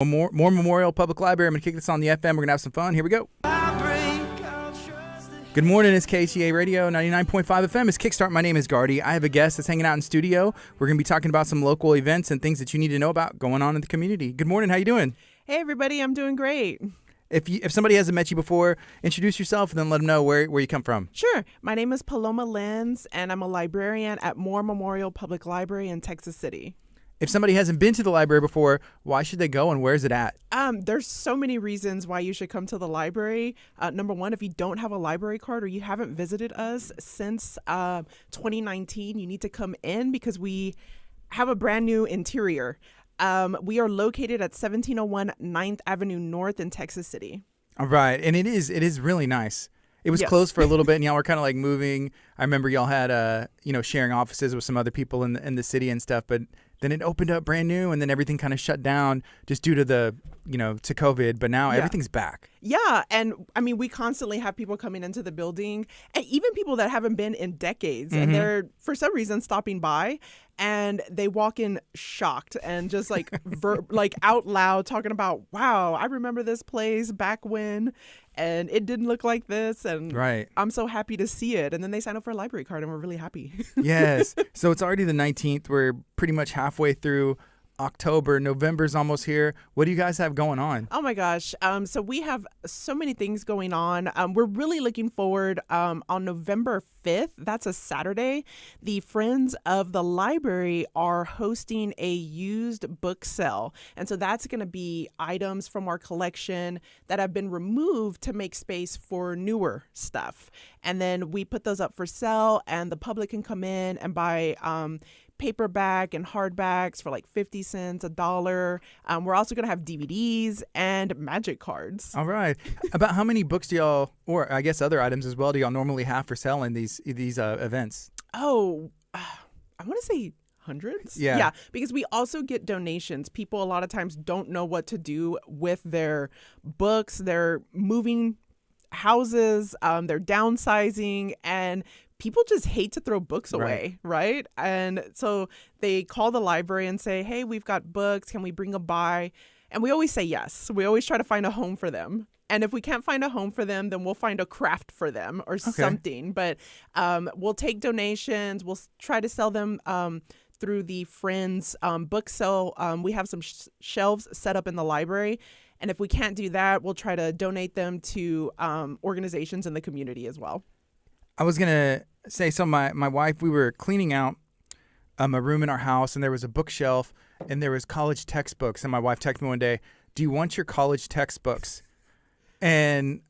More Memorial Public Library. I'm going to kick this on the FM. We're going to have some fun. Here we go. Good morning. It's KHEA Radio 99.5 FM. It's Kickstart. My name is Gardy. I have a guest that's hanging out in studio. We're going to be talking about some local events and things that you need to know about going on in the community. Good morning. How you doing? Hey, everybody. I'm doing great. If somebody hasn't met you before, introduce yourself and then let them know where you come from. Sure. My name is Paloma Lenz, and I'm a librarian at Moore Memorial Public Library in Texas City. If somebody hasn't been to the library before, why should they go and where is it at? There's so many reasons why you should come to the library. Number one, if you don't have a library card or you haven't visited us since 2019, you need to come in because we have a brand new interior. We are located at 1701 9th Avenue North in Texas City. All right. And it is really nice. It was closed for a little bit, and y'all were kind of like moving. I remember y'all had, sharing offices with some other people in the city and stuff, but then it opened up brand new, and then everything kind of shut down just due to to COVID. But now everything's back. Yeah. And I mean, we constantly have people coming into the building, and even people that haven't been in decades, and they're, for some reason, stopping by, and they walk in shocked and just like out loud talking about, wow, I remember this place back when, and it didn't look like this. And I'm so happy to see it. And then they sign up for a library card, and we're really happy. Yes. So it's already the 19th. We're pretty much halfway through October. November's almost here. What do you guys have going on? Oh my gosh. So we have so many things going on. We're really looking forward on November 5th. That's a Saturday. The Friends of the Library are hosting a used book sale. And so that's going to be items from our collection that have been removed to make space for newer stuff. And then we put those up for sale, and the public can come in and buy paperback and hardbacks for like 50 cents, $1. We're also going to have DVDs and magic cards. All right. About how many books do y'all, or I guess other items as well, do y'all normally have for sale in these events? Oh, I want to say hundreds. Yeah, because we also get donations. People a lot of times don't know what to do with their books. They're moving houses, they're downsizing, and people just hate to throw books away, right? And so they call the library and say, hey, we've got books. Can we bring them by? And we always say yes. We always try to find a home for them. And if we can't find a home for them, then we'll find a craft for them or something. But we'll take donations. We'll try to sell them through the Friends book sale. We have some shelves set up in the library. And if we can't do that, we'll try to donate them to organizations in the community as well. I was going to say, so my wife, we were cleaning out a room in our house, and there was a bookshelf, and there was college textbooks. And my wife texted me one day, do you want your college textbooks? And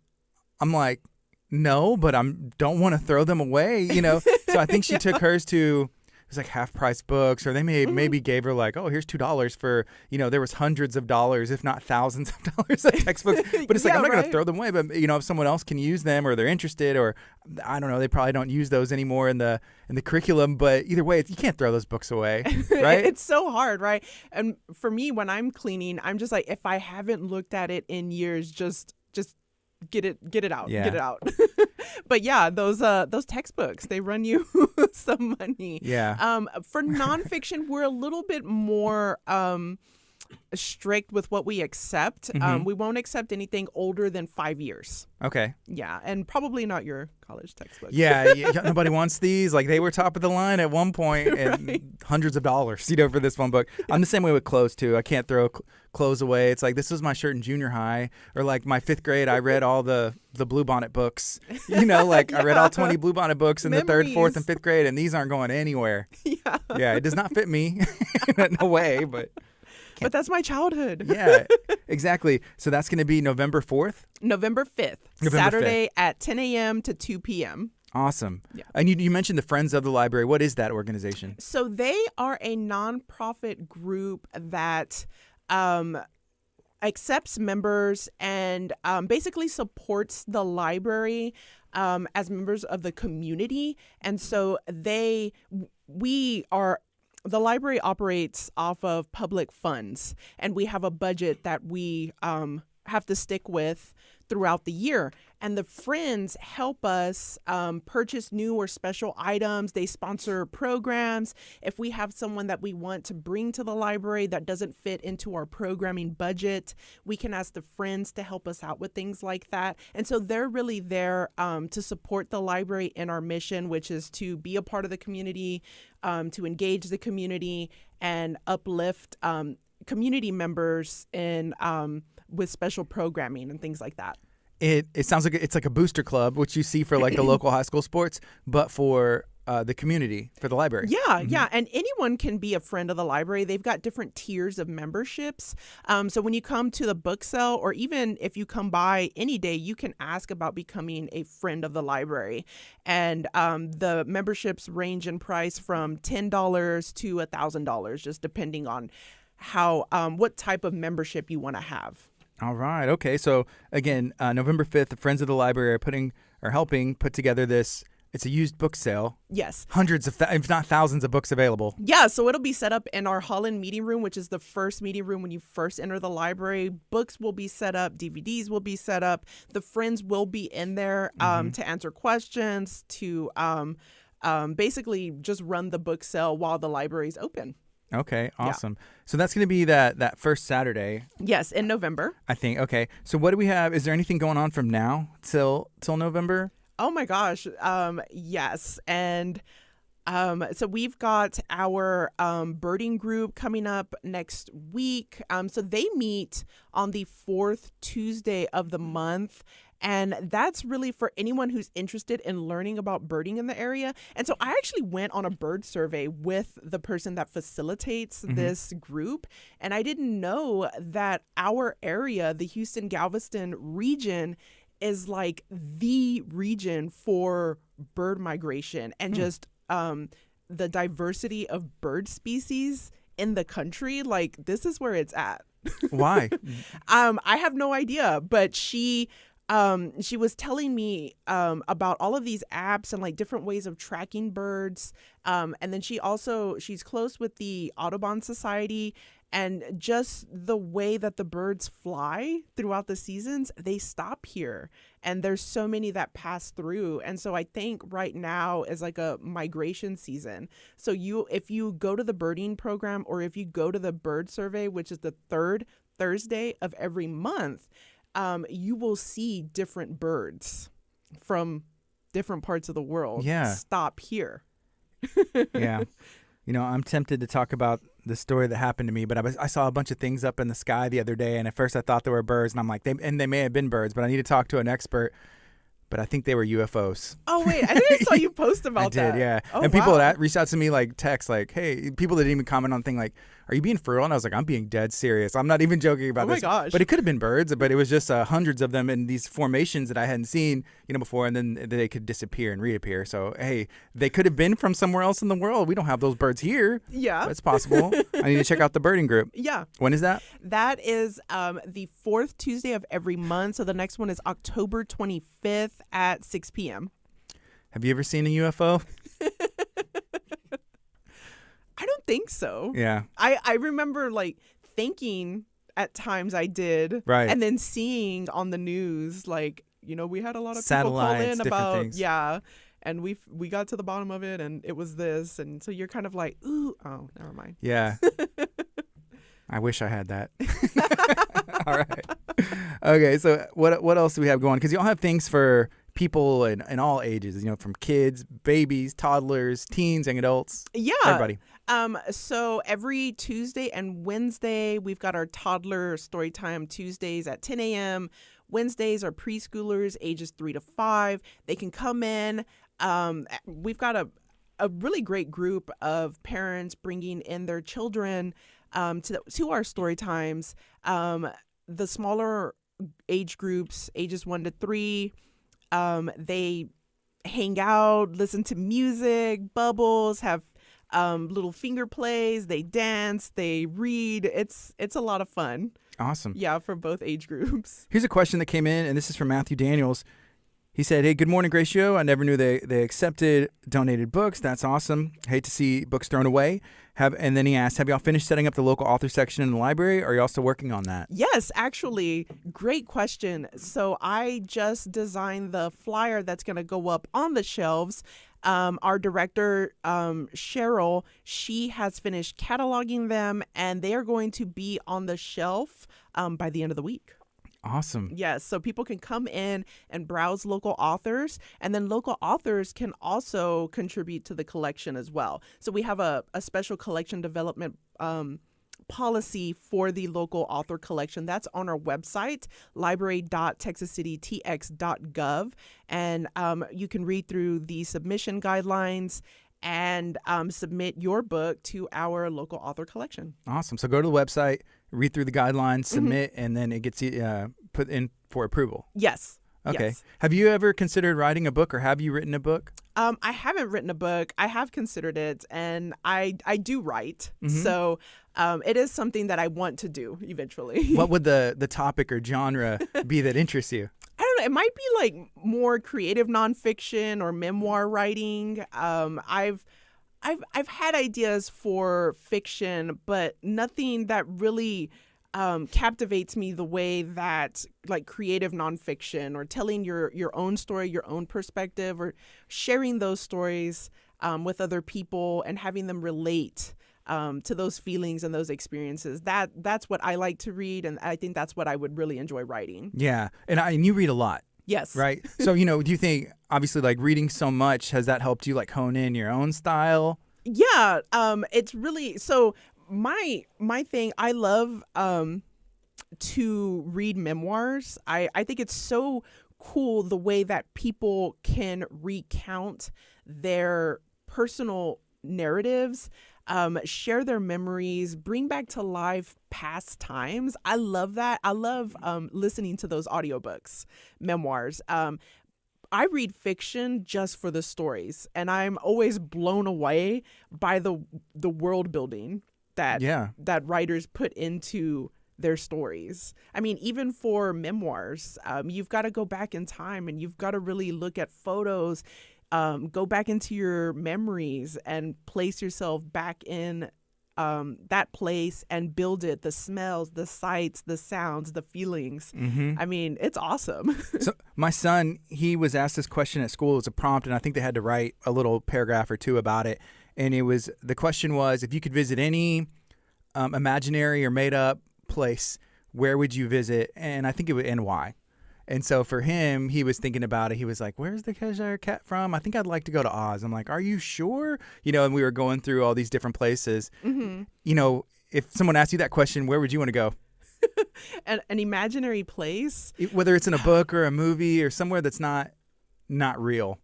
I'm like, no, but I don't want to throw them away, So I think she took hers to, it was like half-price books, or they maybe gave her like, oh, here's $2 for, there was hundreds of dollars, if not thousands of dollars of textbooks. But it's like, I'm not going to throw them away. But, if someone else can use them or they're interested, or I don't know, they probably don't use those anymore in the curriculum. But either way, you can't throw those books away, right? It's so hard, right? And for me, when I'm cleaning, I'm just like, if I haven't looked at it in years, just get it out, get it out. But yeah, those textbooks, they run you some money. Yeah. For nonfiction, we're a little bit more strict with what we accept. We won't accept anything older than 5 years. Okay. Yeah, and probably not your college textbook. Yeah, nobody wants these. Like, they were top of the line at one point, and hundreds of dollars, for this one book. I'm the same way with clothes too. I can't throw clothes away. It's like, this was my shirt in junior high, or like my 5th grade, I read all the Bluebonnet books. I read all 20 Bluebonnet books in the 3rd, 4th, and 5th grade, and these aren't going anywhere. Yeah, it does not fit me. No way, but. But that's my childhood. Yeah, exactly. So that's going to be November 4th? November 5th, Saturday at 10 a.m. to 2 p.m. Awesome. Yeah. And you mentioned the Friends of the Library. What is that organization? So they are a nonprofit group that accepts members and basically supports the library as members of the community. And so the library operates off of public funds, and we have a budget that we have to stick with throughout the year. And the friends help us purchase new or special items. They sponsor programs. If we have someone that we want to bring to the library that doesn't fit into our programming budget, we can ask the friends to help us out with things like that. And so they're really there to support the library in our mission, which is to be a part of the community, to engage the community and uplift community members in with special programming and things like that. It sounds like it's like a booster club, which you see for like the local high school sports, but for the community, for the library. Yeah, yeah. And anyone can be a friend of the library. They've got different tiers of memberships. So when you come to the book sale, or even if you come by any day, you can ask about becoming a friend of the library. And the memberships range in price from $10 to $1,000, just depending on what type of membership you want to have. All right. Okay. So again, November 5th, the Friends of the Library are helping put together this. It's a used book sale. Yes. Hundreds of, if not thousands of books available. Yeah. So it'll be set up in our Holland meeting room, which is the first meeting room when you first enter the library. Books will be set up. DVDs will be set up. The friends will be in there to answer questions, to basically just run the book sale while the library's open. Okay, awesome. Yeah. So that's going to be that first Saturday. Yes, in November. I think. Okay. So what do we have? Is there anything going on from now till November? Oh my gosh. Yes. And so we've got our birding group coming up next week. So they meet on the fourth Tuesday of the month. And that's really for anyone who's interested in learning about birding in the area. And so I actually went on a bird survey with the person that facilitates this group. And I didn't know that our area, the Houston-Galveston region, is like the region for bird migration and just the diversity of bird species in the country. Like, this is where it's at. Why? I have no idea, but she was telling me about all of these apps and like different ways of tracking birds. And then she's close with the Audubon Society, and just the way that the birds fly throughout the seasons, they stop here. And there's so many that pass through. And so I think right now is like a migration season. So if you go to the birding program, or if you go to the bird survey, which is the third Thursday of every month, you will see different birds from different parts of the world stop here. Yeah. You know, I'm tempted to talk about the story that happened to me, but I saw a bunch of things up in the sky the other day, and at first I thought they were birds, and I'm like, they may have been birds, but I need to talk to an expert. But I think they were UFOs. Oh, wait. I think I saw you post about that. I did, yeah. Oh, and people had reached out to me, like, text, like, hey, people that didn't even comment on thing, like, are you being for real? And I was like, I'm being dead serious. I'm not even joking about this. Oh, my gosh. But it could have been birds, but it was just hundreds of them in these formations that I hadn't seen, before, and then they could disappear and reappear. So, hey, they could have been from somewhere else in the world. We don't have those birds here. Yeah. But it's possible. I need to check out the birding group. Yeah. When is that? That is the fourth Tuesday of every month. So the next one is October 25th at 6 p.m. Have you ever seen a UFO? I don't think so. Yeah. I remember like thinking at times I did. Right. And then seeing on the news, like, we had a lot of satellites, people call in about things. Yeah. And we got to the bottom of it, and it was this. And so you're kind of like, ooh, oh, never mind. Yeah. I wish I had that. All right. Okay, so what else do we have going? Because you all have things for people in all ages, from kids, babies, toddlers, teens, young adults. Yeah. Everybody. So every Tuesday and Wednesday, we've got our toddler story time Tuesdays at 10 a.m. Wednesdays are preschoolers ages 3 to 5. They can come in. We've got a really great group of parents bringing in their children to our story times. The smaller age groups, ages 1 to 3, they hang out, listen to music, bubbles, have little finger plays, they dance, they read. It's a lot of fun. Awesome. Yeah, for both age groups. Here's a question that came in, and this is from Matthew Daniels. He said, "Hey, good morning, Gracio. I never knew they accepted donated books. That's awesome. Hate to see books thrown away." And then he asked, "Have y'all finished setting up the local author section in the library, or are y'all still working on that?" Yes, actually, great question. So I just designed the flyer that's going to go up on the shelves. Our director, Cheryl, she has finished cataloging them, and they are going to be on the shelf by the end of the week. Awesome. Yes, so people can come in and browse local authors, and then local authors can also contribute to the collection as well. So we have a special collection development policy for the local author collection. That's on our website, library.texascitytx.gov, and you can read through the submission guidelines and submit your book to our local author collection. Awesome. So go to the website, read through the guidelines, submit, and then it gets put in for approval. Yes. Okay. Yes. Have you ever considered writing a book, or have you written a book? I haven't written a book. I have considered it, and I do write. So it is something that I want to do eventually. What would the topic or genre be that interests you? I don't know. It might be like more creative nonfiction or memoir writing. I've had ideas for fiction, but nothing that really captivates me the way that like creative nonfiction or telling your own story, your own perspective, or sharing those stories with other people and having them relate to those feelings and those experiences. That's what I like to read, and I think that's what I would really enjoy writing. Yeah, and you read a lot. Yes. Right. So do you think obviously like reading so much, has that helped you like hone in your own style? Yeah. It's really so. My thing, I love to read memoirs. I think it's so cool the way that people can recount their personal narratives, share their memories, bring back to life past times. I love that. I love listening to those audiobooks, memoirs. I read fiction just for the stories, and I'm always blown away by the world building that writers put into their stories. I mean, even for memoirs, you've got to go back in time, and you've got to really look at photos, go back into your memories and place yourself back in that place and build it, the smells, the sights, the sounds, the feelings. I mean, it's awesome. So my son, he was asked this question at school. It was a prompt, and I think they had to write a little paragraph or two about it. And the question was, if you could visit any imaginary or made up place, where would you visit? And I think it would end why. And so for him, he was thinking about it. He was like, "Where's the Cheshire Cat from? I think I'd like to go to Oz." I'm like, "Are you sure?" And we were going through all these different places. If someone asked you that question, where would you want to go? An imaginary place? Whether it's in a book or a movie or somewhere that's not real.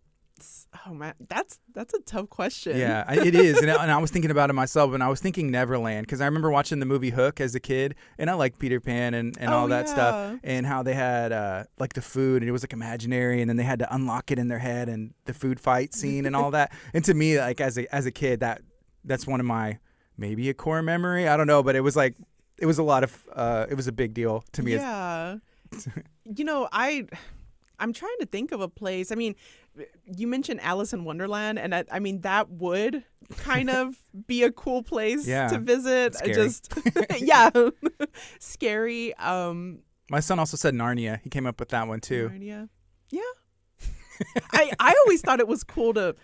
Oh man, that's a tough question. Yeah, it is. And I was thinking about it myself, and I was thinking Neverland, because I remember watching the movie Hook as a kid, and I liked Peter Pan and all that stuff, and how they had like the food, and it was like imaginary, and then they had to unlock it in their head, and the food fight scene and all that. And to me, like as a kid, that's one of my, maybe a core memory. I don't know, but it was like, it was a lot of it was a big deal to me. Yeah. I'm trying to think of a place. I mean, you mentioned Alice in Wonderland, and I mean, that would kind of be a cool place to visit. Scary. Scary. My son also said Narnia. He came up with that one too. Narnia. Yeah. I always thought it was cool to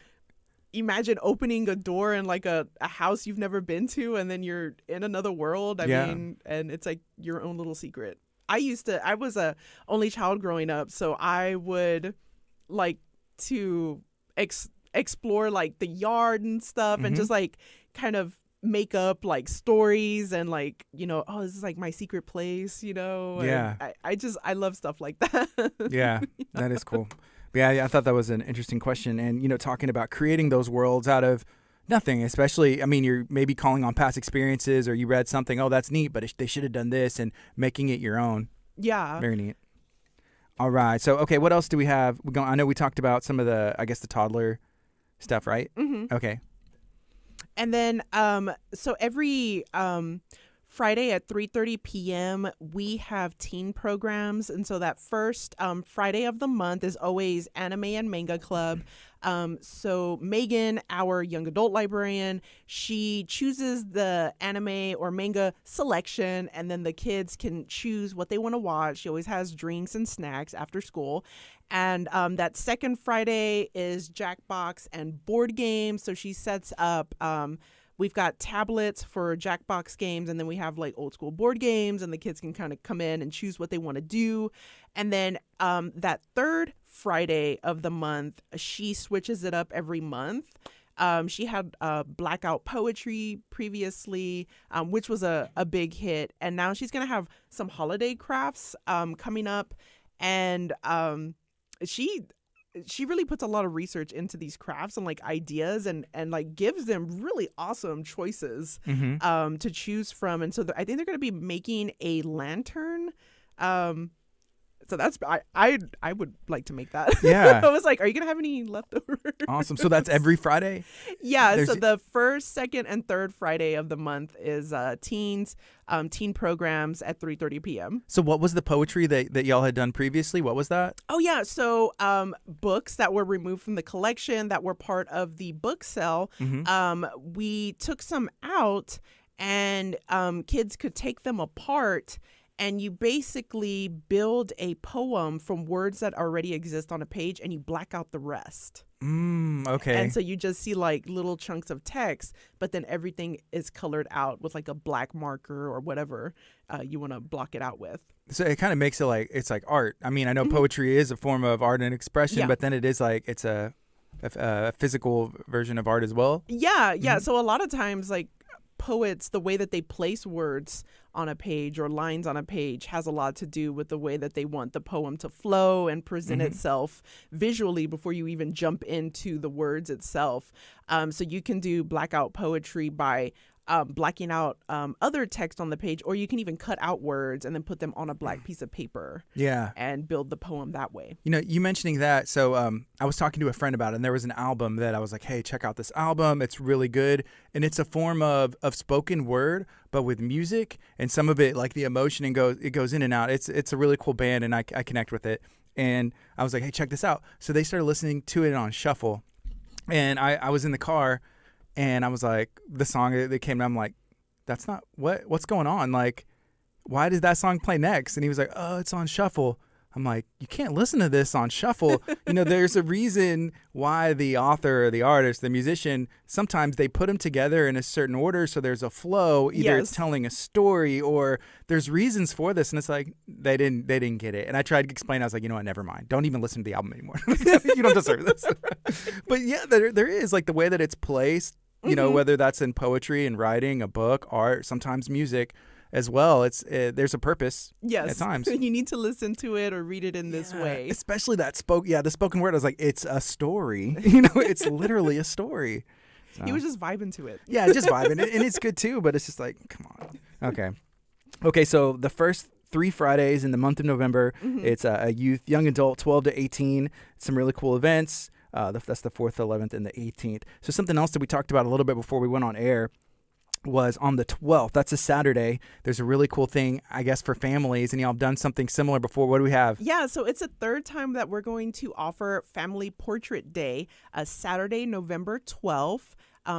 imagine opening a door in like a house you've never been to, and then you're in another world. I mean, and it's like your own little secret. I was a only child growing up, so I would like to explore like the yard and stuff, and just like kind of make up like stories and like, oh, this is like my secret place, Yeah. And I love stuff like that. Yeah, that is cool. Yeah, I thought that was an interesting question. And, talking about creating those worlds out of nothing, especially, I mean, you're maybe calling on past experiences, or you read something, oh, that's neat, but they should have done this, and making it your own. Yeah. Very neat. All right. So, okay, what else do we have? I know we talked about some of the toddler stuff, right? Mm-hmm. Okay. And then, so every Friday at 3:30 p.m. we have teen programs, and so that first Friday of the month is always anime and manga club. So Megan, our young adult librarian, she chooses the anime or manga selection, and then the kids can choose what they want to watch. She always has drinks and snacks after school. And that second Friday is Jackbox and board games. So she sets up, we've got tablets for Jackbox games, and then we have like old school board games, and the kids can kind of come in and choose what they want to do. And then that third Friday of the month, she switches it up every month. She had Blackout Poetry previously, which was a big hit. And now she's going to have some holiday crafts coming up. And she really puts a lot of research into these crafts and like ideas and like gives them really awesome choices to choose from. And so I think they're going to be making a lantern. So that's I would like to make that. Yeah. I was like, are you gonna have any leftovers? Awesome. So that's every Friday? Yeah. So the first, second, and third Friday of the month is teen programs at 3:30 p.m. So what was the poetry that y'all had done previously? What was that? Oh yeah. So books that were removed from the collection that were part of the book sale. We took some out, and kids could take them apart. And you basically build a poem from words that already exist on a page, and you black out the rest. Okay. And so you just see like little chunks of text, but then everything is colored out with like a black marker or whatever you want to block it out with. So it kind of makes it like it's like art. I mean, I know poetry is a form of art and expression, but then it is like it's a physical version of art as well. Yeah. So a lot of times, like, poets, the way that they place words on a page or lines on a page has a lot to do with the way that they want the poem to flow and present itself visually before you even jump into the words itself. So you can do blackout poetry by blacking out other text on the page, or you can even cut out words and then put them on a black piece of paper. Yeah. And build the poem that way. You know, you mentioning that, so I was talking to a friend about it, and there was an album that I was like, hey, check out this album. It's really good. And it's a form of spoken word, but with music, and some of it, like the emotion, and it goes in and out. It's a really cool band, and I connect with it. And I was like, hey, check this out. So they started listening to it on shuffle. And I was in the car, and I was like, the song that came, I'm like, that's not, what's going on? Like, why did that song play next? And he was like, oh, it's on shuffle. I'm like, you can't listen to this on shuffle. You know, there's a reason why the author or the artist, the musician, sometimes they put them together in a certain order so there's a flow. Either it's telling a story or there's reasons for this. And it's like, they didn't get it. And I tried to explain. I was like, you know what, never mind. Don't even listen to the album anymore. You don't deserve this. But yeah, there is like the way that it's placed, you know, whether that's in poetry and writing, a book, art, sometimes music as well. There's a purpose. Yes. At times. You need to listen to it or read it in this way. Especially the spoken word. I was like, it's a story. You know, it's literally a story. So. He was just vibing to it. Yeah, just vibing. And it's good too, but it's just like, come on. Okay, so the first 3 Fridays in the month of November, it's a youth, young adult, 12 to 18. Some really cool events. That's the 4th, 11th, and the 18th. So something else that we talked about a little bit before we went on air was on the 12th. That's a Saturday. There's a really cool thing, I guess, for families, and y'all have done something similar before. What do we have? Yeah, so it's a third time that we're going to offer Family Portrait Day, Saturday, November 12th.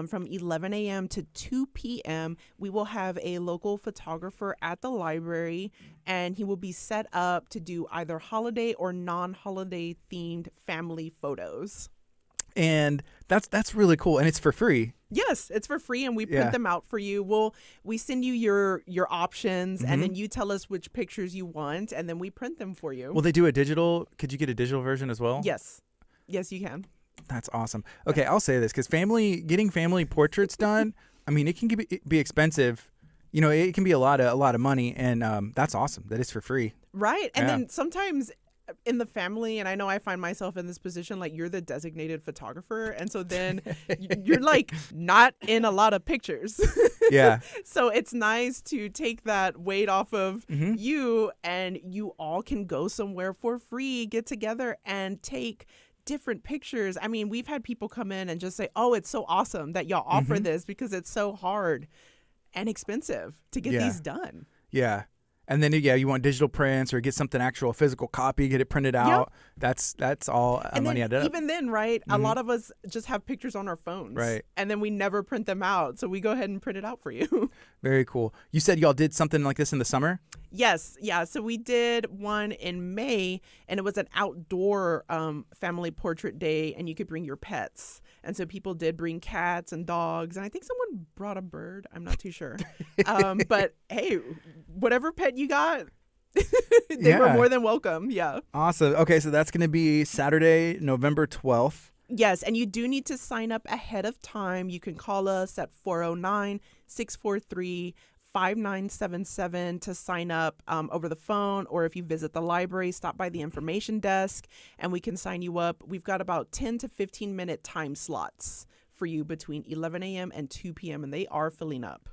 From 11 a.m. to 2 p.m. We will have a local photographer at the library, and he will be set up to do either holiday or non-holiday themed family photos. And that's really cool, and it's for free. Yes, it's for free, and we print them out for you. We send you your options, and then you tell us which pictures you want, and then we print them for you. Will they do a digital? Could you get a digital version as well? Yes, you can. That's awesome. Okay, I'll say this because getting family portraits done, I mean, it can be expensive. You know, it can be a lot of money, and that's awesome that it's for free. Right, and then sometimes in the family, and I know I find myself in this position, like you're the designated photographer, and so then you're like not in a lot of pictures. Yeah. So it's nice to take that weight off of you, and you all can go somewhere for free, get together and take different pictures. I mean, we've had people come in and just say, oh, it's so awesome that y'all offer this because it's so hard. and expensive to get these done. Yeah. And then, you want digital prints or get something actual, physical copy, get it printed out. Yep. That's all money added up. Even then, right, a lot of us just have pictures on our phones. Right. And then we never print them out. So we go ahead and print it out for you. Very cool. You said y'all did something like this in the summer? Yes. Yeah. So we did one in May, and it was an outdoor family portrait day, and you could bring your pets. And so people did bring cats and dogs, and I think someone brought a bird. I'm not too sure. But hey, whatever pet you got, they were more than welcome. Yeah. Awesome. Okay, so that's going to be Saturday, November 12th. Yes, and you do need to sign up ahead of time. You can call us at 409-643-5977 to sign up over the phone, or if you visit the library, stop by the information desk and we can sign you up. We've got about 10 to 15 minute time slots for you between 11 a.m. and 2 p.m. and they are filling up.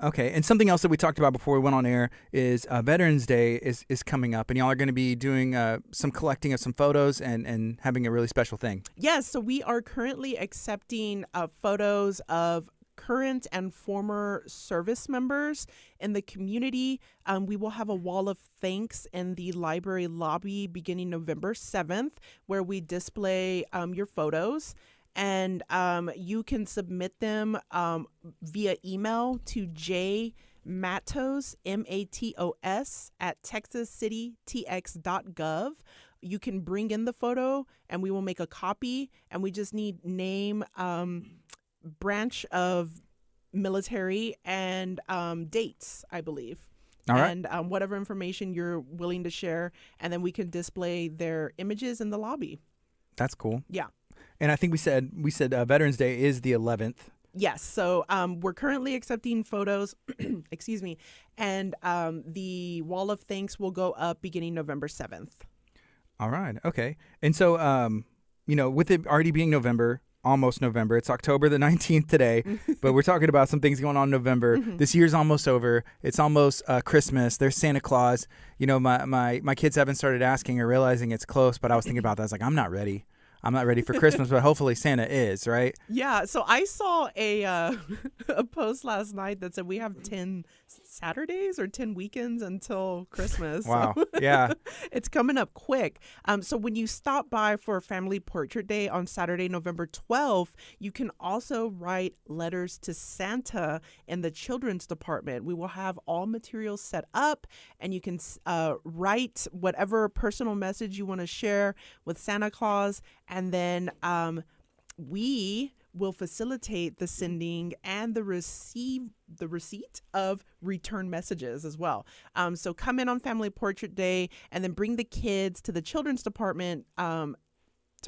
Okay, and something else that we talked about before we went on air is Veterans Day is coming up, and y'all are going to be doing some collecting of some photos and having a really special thing. Yes, so we are currently accepting photos of current and former service members in the community. We will have a wall of thanks in the library lobby beginning November 7th, where we display your photos. And you can submit them via email to jmatos, MATOS, at texascitytx.gov. You can bring in the photo and we will make a copy, and we just need name, branch of military, and dates, I believe. All right. And whatever information you're willing to share, and then we can display their images in the lobby. That's cool. Yeah. And I think we said Veterans Day is the 11th. Yes. So we're currently accepting photos, excuse me, and the wall of thanks will go up beginning November 7th. All right. Okay. And so, with it already being November, almost November, it's October the 19th today, but we're talking about some things going on in November. This year's almost over. It's almost Christmas. There's Santa Claus. My kids haven't started asking or realizing it's close, but I was thinking about that. I was like, I'm not ready. I'm not ready for Christmas, but hopefully Santa is, right? Yeah. So I saw a post last night that said we have 10 Saturdays or 10 weekends until Christmas. Wow. So Yeah. it's coming up quick. So when you stop by for Family Portrait Day on Saturday, November 12th, you can also write letters to Santa in the children's department. We will have all materials set up, and you can write whatever personal message you want to share with Santa Claus. And then we will facilitate the sending and the receipt of return messages as well. So come in on Family Portrait Day and then bring the kids to the children's department to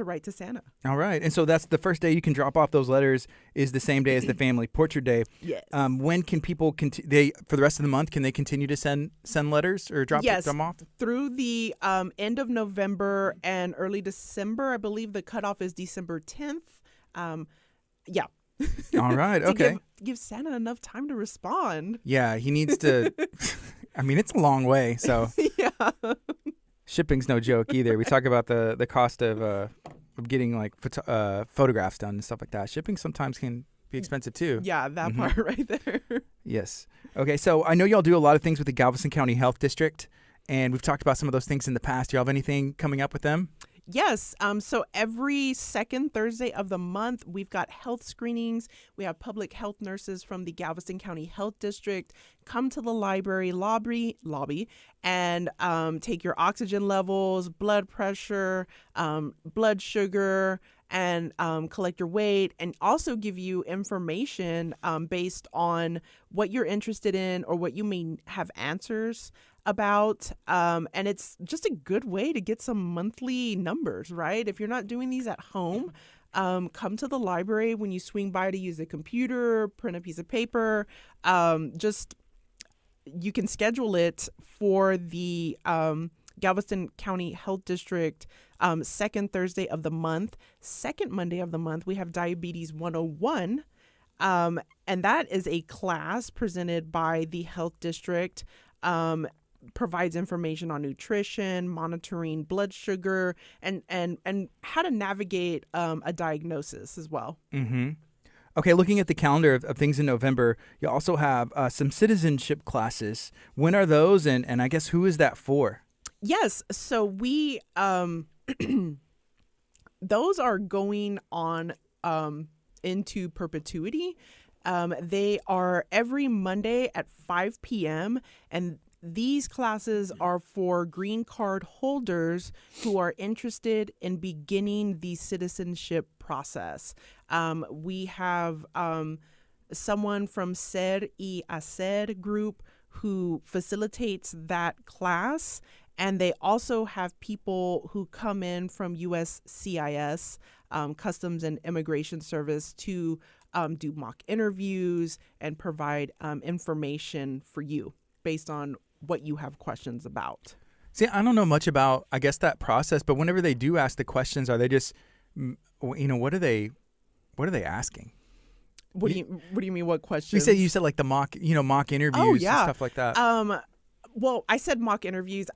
write to Santa. All right. And so that's the first day you can drop off those letters is the same day as the Family Portrait Day. Yes. When can people for the rest of the month, can they continue to send letters or drop them off? Through the end of November and early December. I believe the cutoff is December 10th. Yeah. All right. Okay. Give Santa enough time to respond. Yeah, he needs to. I mean, it's a long way, so. Yeah. Shipping's no joke either. We talk about the cost of getting like photographs done and stuff like that. Shipping sometimes can be expensive too. Yeah, that part right there. Yes. Okay, so I know y'all do a lot of things with the Galveston County Health District, and we've talked about some of those things in the past. Do y'all have anything coming up with them? Yes. So every second Thursday of the month, we've got health screenings. We have public health nurses from the Galveston County Health District come to the library lobby and take your oxygen levels, blood pressure, blood sugar, and collect your weight, and also give you information based on what you're interested in or what you may have answers about. And it's just a good way to get some monthly numbers, right? If you're not doing these at home, come to the library when you swing by to use a computer, print a piece of paper. You can schedule it for the Galveston County Health District second Thursday of the month. Second Monday of the month, we have Diabetes 101. And that is a class presented by the health district. Provides information on nutrition, monitoring blood sugar, and how to navigate a diagnosis as well. Mm-hmm. Okay, looking at the calendar of things in November, you also have some citizenship classes. When are those, and I guess who is that for? Yes, so we those are going on into perpetuity. They are every Monday at 5 p.m. and these classes are for green card holders who are interested in beginning the citizenship process. We have someone from Ser y Hacer group who facilitates that class. And they also have people who come in from USCIS, Customs and Immigration Service, to do mock interviews and provide information for you based on what you have questions about. See, I don't know much about, I guess, that process, but whenever they do ask the questions, are they just, what are they asking? What do you mean? What questions? You said like the mock interviews and stuff like that. Well, I said mock interviews.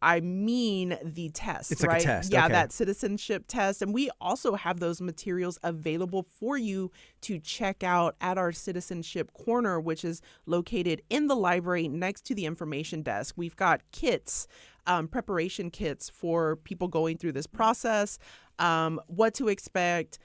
I mean the test. It's right? like a test. Yeah, okay. That citizenship test. And we also have those materials available for you to check out at our Citizenship Corner, which is located in the library next to the information desk. We've got kits, preparation kits for people going through this process, what to expect,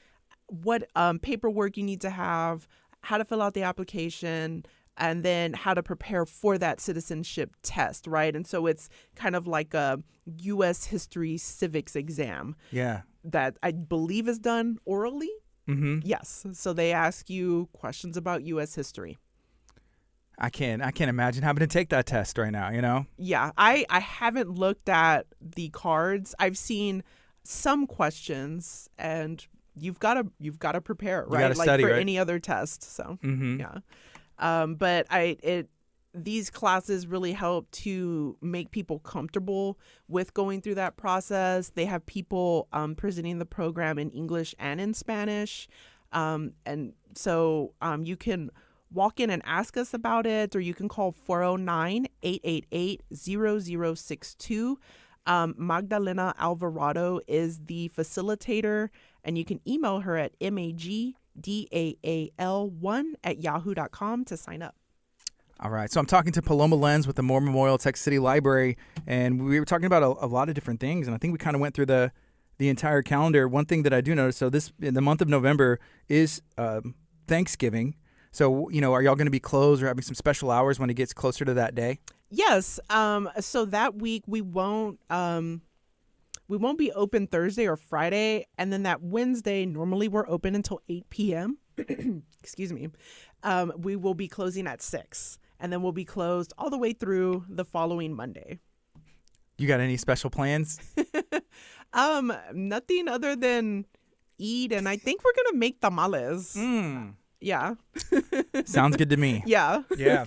what paperwork you need to have, how to fill out the application, and then how to prepare for that citizenship test, right? And so it's kind of like a U.S. history civics exam. Yeah. That I believe is done orally. Mm-hmm. Yes. So they ask you questions about U.S. history. I can't imagine having to take that test right now, Yeah. I haven't looked at the cards. I've seen some questions, and you've got to prepare, right? You gotta study, for right? any other test. So, mm-hmm. Yeah. But these classes really help to make people comfortable with going through that process. They have people presenting the program in English and in Spanish. And so you can walk in and ask us about it, or you can call 409-888-0062. Magdalena Alvarado is the facilitator, and you can email her at magdaal1@yahoo.com to sign up. All right. So I'm talking to Paloma Lenz with the Moore Memorial Tech City Library, and we were talking about a lot of different things, and I think we kind of went through the entire calendar. One thing that I do notice, so in the month of November is Thanksgiving. So, are y'all going to be closed or having some special hours when it gets closer to that day? Yes. So that week we won't be open Thursday or Friday. And then that Wednesday, normally we're open until 8 p.m. Excuse me. We will be closing at 6. And then we'll be closed all the way through the following Monday. You got any special plans? Nothing other than eat. And I think we're going to make tamales. Yeah. Sounds good to me. Yeah. Yeah.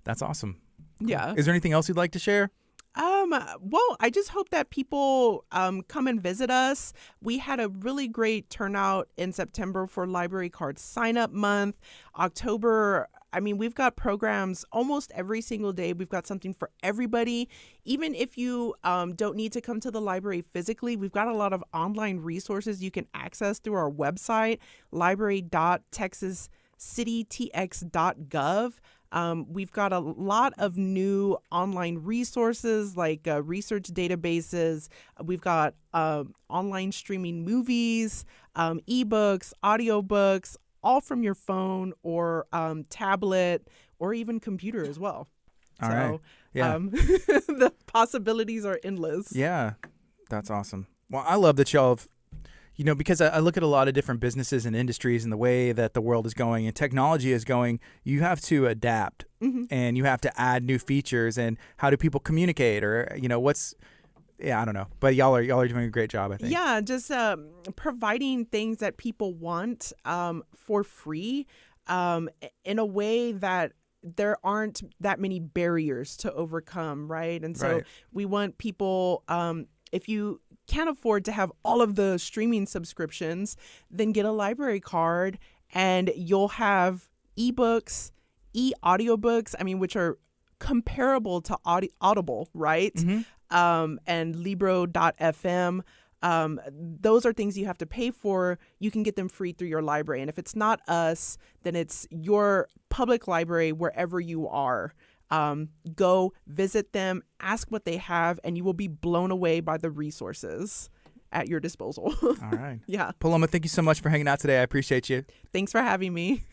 That's awesome. Yeah. Is there anything else you'd like to share? Well, I just hope that people come and visit us. We had a really great turnout in September for Library Card Sign-Up Month. October, we've got programs almost every single day. We've got something for everybody. Even if you don't need to come to the library physically, we've got a lot of online resources you can access through our website, library.texascitytx.gov. We've got a lot of new online resources like research databases. We've got online streaming movies, ebooks, audiobooks, all from your phone or tablet or even computer as well. All right. Yeah. The possibilities are endless. Yeah, that's awesome. Well, I love that y'all have, because I look at a lot of different businesses and industries and the way that the world is going and technology is going, you have to adapt and you have to add new features and how do people communicate or, I don't know. But y'all are doing a great job, I think. Yeah, just providing things that people want for free in a way that there aren't that many barriers to overcome, right? And so we want people, if you can't afford to have all of the streaming subscriptions, then get a library card and you'll have ebooks, audiobooks, which are comparable to Audible, right? And Libro.fm. Those are things you have to pay for. You can get them free through your library. And if it's not us, then it's your public library wherever you are. Go visit them, ask what they have, and you will be blown away by the resources at your disposal. All right. Yeah. Paloma, thank you so much for hanging out today. I appreciate you. Thanks for having me.